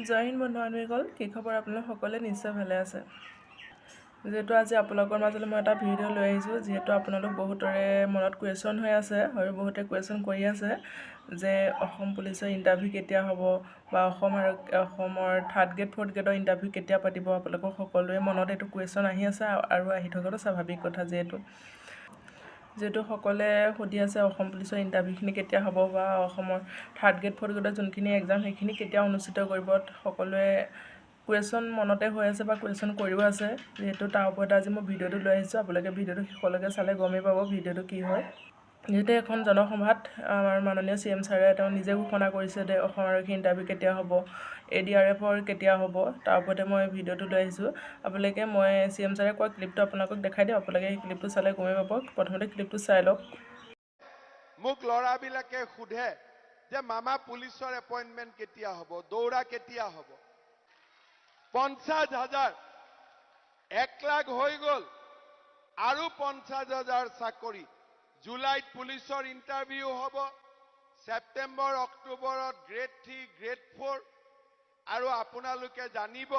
জয় হিন্দ বন্ধু বান্ধৱীসকল, কি খবৰ? আপোনালোক সকলোৱে নিশ্চয় ভালে আছে। যিহেতু আজি আপোনালোকৰ মাজলৈ মই এটা ভিডিঅ' লৈ আহিছোঁ, যিহেতু আপোনালোক বহুতৰে মনত কুৱেশ্যন হৈ আছে আৰু বহুতে কুৱেশ্যন কৰি আছে যে অসম পুলিচৰ ইণ্টাৰভিউ কেতিয়া হ'ব বা অসমৰ 3rd গ্ৰেড 4th গ্ৰেডৰ ইণ্টাৰভিউ কেতিয়া পাতিব। আপোনালোকৰ সকলোৰে মনত এইটো কুৱেশ্যন আহি আছে আৰু আহি থকাটো স্বাভাৱিক কথা। যিহেতু সকলোৱে সুধি আছে অসম পুলিচৰ ইণ্টাৰভিউখিনি কেতিয়া হ'ব বা অসমৰ 3rd গ্ৰেড 4th গ্ৰেডৰ যোনখিনি এক্সাম সেইখিনি কেতিয়া অনুষ্ঠিত কৰিব। সকলোৱে কুৱেশ্যন মনতে হৈ আছে বা কুৱেশ্যন কৰিও আছে, যিহেতু তাৰ ওপৰত আজি মই ভিডিঅ'টো লৈ আহিছোঁ। আপোনালোকে ভিডিঅ'টো শেষলৈকে চালে গমেই পাব ভিডিঅ'টো কি হয়। যিহেতু এখন জনসভাত আমাৰ মাননীয় CM ছাৰে তেওঁ নিজে ঘোষণা কৰিছে যে অসম আৰক্ষী ইণ্টাৰভিউ কেতিয়া হ'ব, ADRFৰ কেতিয়া হ'ব, তাৰ ওপৰতে মই ভিডিঅ'টো লৈ আহিছোঁ। আপোনালোকে মই CM ছাৰে কোৱা ক্লিপটো আপোনালোকক দেখাই দিওঁ। আপোনালোকে সেই ক্লিপটো চালে গমেই পাব। প্ৰথমতে ক্লিপটো চাই লওক। মোক ল'ৰাবিলাকে সোধে যে মামা পুলিচৰ এপইণ্টমেণ্ট কেতিয়া হ'ব, দৌৰা কেতিয়া হ'ব। 50,000 1 লাখ হৈ গ'ল আৰু 50,000 চাকৰি। জুলাইত পুলিচৰ ইণ্টাৰভিউ হ'ব, ছেপ্টেম্বৰ অক্টোবৰত গ্ৰেড 3 গ্ৰেড 4 আৰু আপোনালোকে জানিব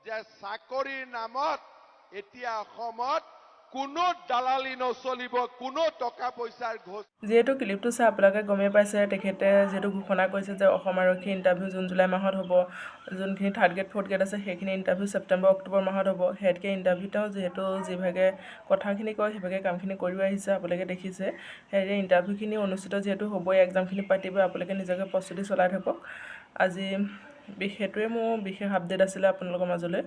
যে চাকৰিৰ নামত এতিয়া অসমত কোনো দালালি নচলিব, কোনো টকা পইচাৰ ঘোষ। যিহেতু ক্লিপটো চাই আপোনালোকে গমেই পাইছে, তেখেতে যিহেতু ঘোষণা কৰিছে যে অসম আৰক্ষী ইণ্টাৰভিউ জুলাই মাহত হ'ব, যোনখিনি 3rd গ্ৰেড 4th গ্ৰেড আছে সেইখিনি ইণ্টাৰভিউ ছেপ্টেম্বৰ অক্টোবৰ মাহত হ'ব। সেইতকে ইণ্টাৰভিউ তেওঁ যিহেতু যিভাগে কথাখিনি কয় সেইভাগে কামখিনি কৰিও আহিছে। আপোনালোকে দেখিছে সেই ইণ্টাৰভিউখিনি অনুষ্ঠিত যিহেতু হ'বই, এক্সামখিনি পাতিবই। আপোনালোকে নিজকে প্ৰস্তুতি চলাই থাকক। আজি সেইটোৱে মোৰ বিশেষ আপডেট আছিলে আপোনালোকৰ মাজলৈ।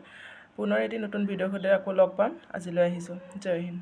পুনৰ এটি নতুন ভিডিঅ'ৰ সৈতে আকৌ লগ পাম। আজিলৈ আহিছোঁ। জয় হিন্দ।